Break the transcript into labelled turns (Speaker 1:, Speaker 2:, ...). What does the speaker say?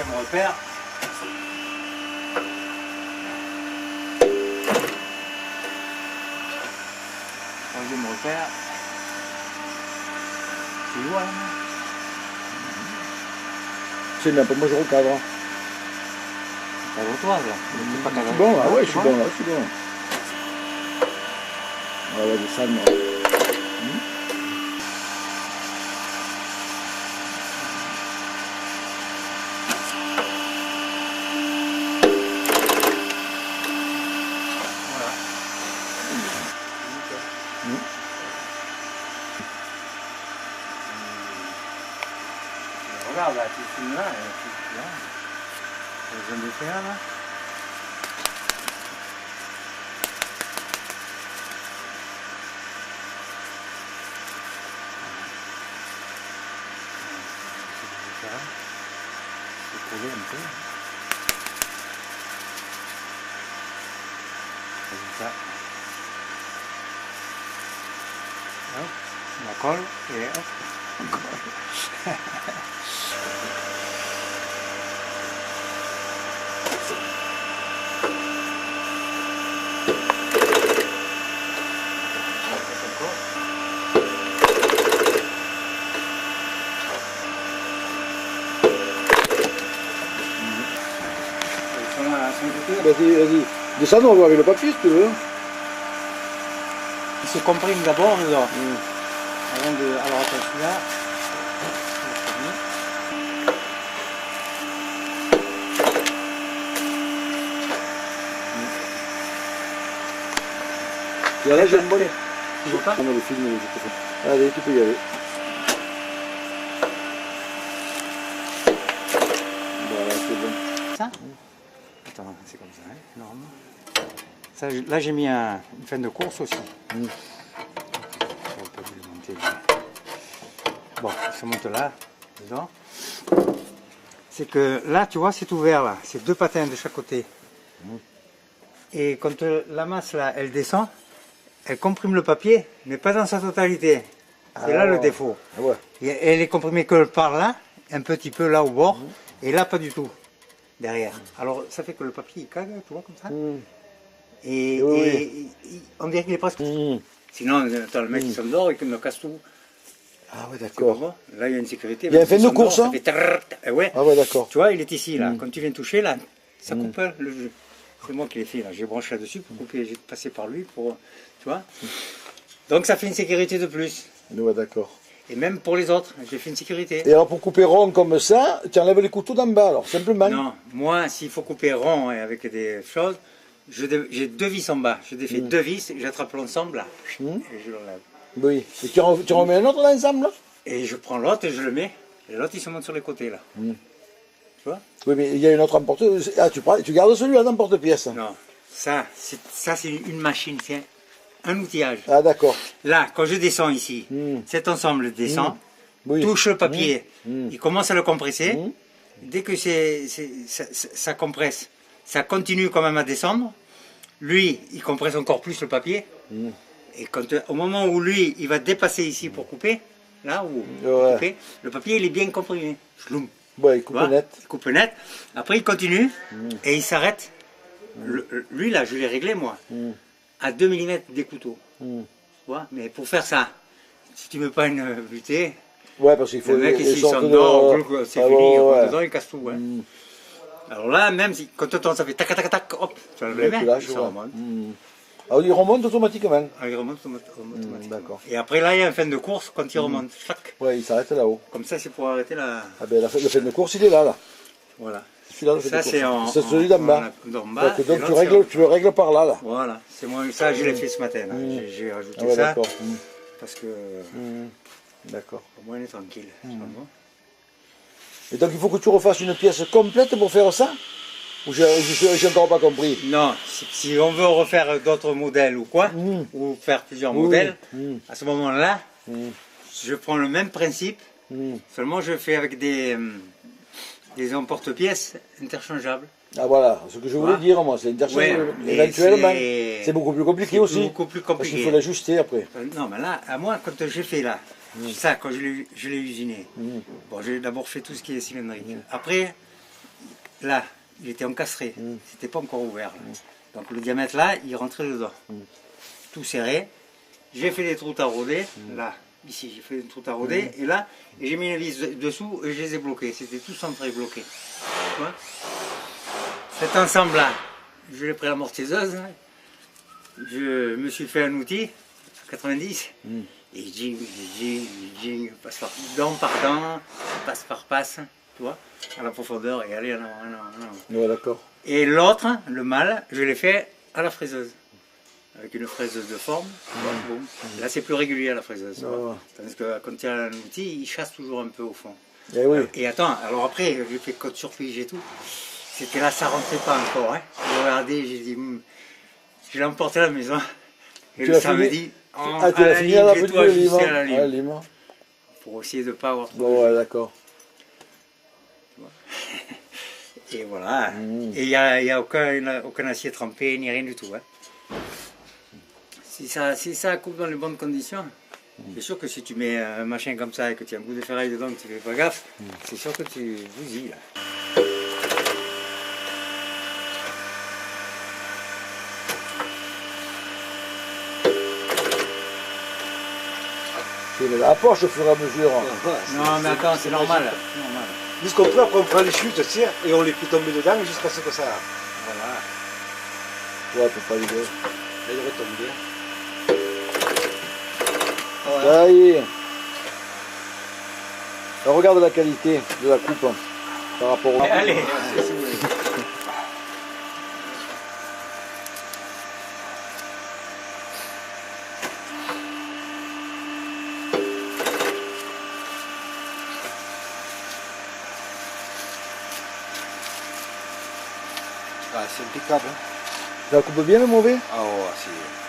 Speaker 1: troisième repère. Troisième repère. Tu vois là?
Speaker 2: C'est bien, moi je recadre.
Speaker 1: T'as le toit là. C'est pas
Speaker 2: Je suis
Speaker 1: cadré.
Speaker 2: bon là, ouais, je
Speaker 1: Tu
Speaker 2: suis
Speaker 1: vois?
Speaker 2: bon là, je suis bon. On va descendre.
Speaker 1: Voilà. Regarde là, tu filmes là, tu vois. Je viens de faire là. C'est collé un peu. Comme ça. Hop, on la colle et hop, on colle.
Speaker 2: Vas-y, vas-y. Descends, on va voir avec le papier si tu veux.
Speaker 1: Il se comprime d'abord dedans. Avant de. Alors attends, celui-là.
Speaker 2: Et là, j'ai une bonne.
Speaker 1: Tu veux pas?
Speaker 2: On a le film, je te fais. Allez, tu peux y aller. Voilà, c'est bon.
Speaker 1: Ça? Attends, c'est comme ça, hein, normalement. Ça, là, j'ai mis une fin de course aussi. J'aurais pas dû le monter là. Bon, ça monte là, dedans. C'est que là, tu vois, c'est ouvert là. C'est deux patins de chaque côté. Et quand la masse là, elle descend, elle comprime le papier, mais pas dans sa totalité. C'est là le défaut.
Speaker 2: Ah ouais.
Speaker 1: Et elle est comprimée que par là, un petit peu là au bord, et là pas du tout, derrière. Alors ça fait que le papier il cague, tu vois, comme ça. Et,
Speaker 2: Oui,
Speaker 1: et on dirait qu'il est presque... Sinon, attends, le mec il s'endort et qu'il me casse tout.
Speaker 2: Ah ouais,
Speaker 1: C'est pas
Speaker 2: d'accord.
Speaker 1: bon. Là il y a une sécurité.
Speaker 2: Il y a un fait de
Speaker 1: s'endort,
Speaker 2: course,
Speaker 1: ça
Speaker 2: hein?
Speaker 1: fait trrrr, ouais.
Speaker 2: Ah ouais, d'accord.
Speaker 1: Tu vois, il est ici, là. Quand tu viens toucher, là, ça coupe le jeu. C'est moi qui l'ai fait, là. J'ai branché là-dessus pour couper. J'ai passé par lui pour... Tu vois. Donc ça fait une sécurité de plus.
Speaker 2: Ouais, d'accord.
Speaker 1: Et même pour les autres, j'ai fait une sécurité.
Speaker 2: Et alors pour couper rond comme ça, tu enlèves les couteaux d'en bas alors, simplement.
Speaker 1: Non, moi, s'il faut couper rond et avec des choses, j'ai deux vis en bas. Je défais deux vis, j'attrape l'ensemble là, et je l'enlève.
Speaker 2: Oui. Et tu remets un autre dans l'ensemble là?
Speaker 1: Et je prends l'autre et je le mets. Et l'autre, il se monte sur les côtés là. Tu vois?
Speaker 2: Oui, mais il y a une autre emporte-pièce. Ah, tu gardes celui-là d'emporte-pièce.
Speaker 1: Non, ça c'est une machine, c'est un outillage.
Speaker 2: Ah, d'accord.
Speaker 1: Là, quand je descends ici, cet ensemble descend,
Speaker 2: Oui.
Speaker 1: touche le papier, il commence à le compresser. Dès que ça compresse, ça continue quand même à descendre. Lui, il compresse encore plus le papier. Et quand, au moment où lui, il va dépasser ici pour couper, là où couper, le papier il est bien comprimé. Chloum.
Speaker 2: Ouais, il coupe net.
Speaker 1: Il coupe net. Après, il continue et il s'arrête. Lui, là, je l'ai réglé, moi, à 2 mm des couteaux. Tu vois? Mais pour faire ça, si tu ne mets pas une butée,
Speaker 2: Ouais, parce qu'il faut
Speaker 1: le mec
Speaker 2: les
Speaker 1: ici
Speaker 2: sortes
Speaker 1: s'endort,
Speaker 2: de...
Speaker 1: c'est
Speaker 2: Ah,
Speaker 1: fini,
Speaker 2: ouais,
Speaker 1: il rentre
Speaker 2: ouais.
Speaker 1: dedans, il casse tout. Ouais. Alors là, même si, quand tu entends, ça fait tac tac tac, hop, tu enlèves les
Speaker 2: Ouais,
Speaker 1: mains,
Speaker 2: tu lâches,
Speaker 1: il s'en
Speaker 2: ouais.
Speaker 1: remonte.
Speaker 2: Ah, il remonte automatiquement.
Speaker 1: Ah, il remonte automatiquement.
Speaker 2: D'accord.
Speaker 1: Et après, là, il y a une fin de course quand il remonte. Clac.
Speaker 2: Ouais, il s'arrête là-haut.
Speaker 1: Comme ça, c'est pour arrêter la...
Speaker 2: Ah ben, le fait de course, il est là, là.
Speaker 1: Voilà.
Speaker 2: Celui-là, le fait
Speaker 1: Ça,
Speaker 2: de
Speaker 1: c'est
Speaker 2: course. C'est celui d'en bas.
Speaker 1: d'en bas.
Speaker 2: Donc,
Speaker 1: et l'autre, c'est
Speaker 2: tu le règles par là, là.
Speaker 1: Voilà. C'est moi, ça, je l'ai fait ce matin. Là. J'ai rajouté
Speaker 2: Ah ouais,
Speaker 1: ça.
Speaker 2: d'accord.
Speaker 1: Parce que,
Speaker 2: D'accord.
Speaker 1: au moins, on est tranquille. C'est pas bon.
Speaker 2: Et donc, il faut que tu refasses une pièce complète pour faire ça? Ou j'ai encore pas compris?
Speaker 1: Non, si on veut refaire d'autres modèles ou quoi, ou faire plusieurs modèles, à ce moment-là, je prends le même principe, seulement je fais avec des emporte-pièces interchangeables.
Speaker 2: Ah voilà, ce que je voulais dire moi, c'est interchangeable éventuellement. C'est beaucoup plus compliqué aussi.
Speaker 1: Beaucoup plus
Speaker 2: Parce
Speaker 1: compliqué.
Speaker 2: qu'il faut l'ajuster après.
Speaker 1: Non, mais là, à moi, quand j'ai fait là, ça, quand je l'ai usiné, bon, j'ai d'abord fait tout ce qui est cylindrique. Après, là, il était encastré. C'était pas encore ouvert. Là. Donc le diamètre là, il rentrait dedans. Tout serré. J'ai fait des trous taraudés. Là, ici, j'ai fait des trous taraudés. Et là, j'ai mis une vis dessous et je les ai bloqués. C'était tout centré bloqué. Tu vois, cet ensemble-là, je l'ai pris à l'amortisseuse. Je me suis fait un outil, 90. Et jing, passe par dent par dent, passe par passe, tu vois, à la profondeur et aller en avant, en avant.
Speaker 2: Ouais, d'accord.
Speaker 1: Et l'autre, le mâle, je l'ai fait à la fraiseuse, avec une fraiseuse de forme. Boum. Là, c'est plus régulier à la fraiseuse. Tu vois. Tandis que quand il y a un outil, il chasse toujours un peu au fond.
Speaker 2: Eh oui.
Speaker 1: Et attends, alors après, j'ai fait côte sur pige et tout. C'était là, ça rentrait pas encore. Hein. J'ai regardé, j'ai dit, je l'ai emporté à la maison. Et
Speaker 2: Tu
Speaker 1: le
Speaker 2: as fini
Speaker 1: samedi,
Speaker 2: tu as fini à la petite
Speaker 1: jusqu'à la lime.
Speaker 2: lime.
Speaker 1: Pour essayer de ne pas avoir trop
Speaker 2: Bon, ouais, d'accord.
Speaker 1: Et voilà. Et il n'y a aucun acier trempé, ni rien du tout. Hein. Si ça coupe dans les bonnes conditions, c'est sûr que si tu mets un machin comme ça et que tu as un bout de ferraille dedans que tu ne fais pas gaffe, c'est sûr que tu bousilles là.
Speaker 2: Tu mets la poche au fur et à mesure.
Speaker 1: Non mais attends, c'est normal.
Speaker 3: Nous, ce qu'on peut, après on prend les chutes, tu sais, et on les fait tomber dedans jusqu'à ce que ça.
Speaker 1: Voilà.
Speaker 2: Ouais, faut pas l'idée.
Speaker 3: Là, il retombe bien.
Speaker 2: Ça y est. Alors, regarde la qualité de la coupe par rapport au...
Speaker 1: Allez.
Speaker 3: Ah, c'est impeccable. Hein.
Speaker 2: Ça coupe bien le mauvais?
Speaker 3: Ah, ouais, c'est.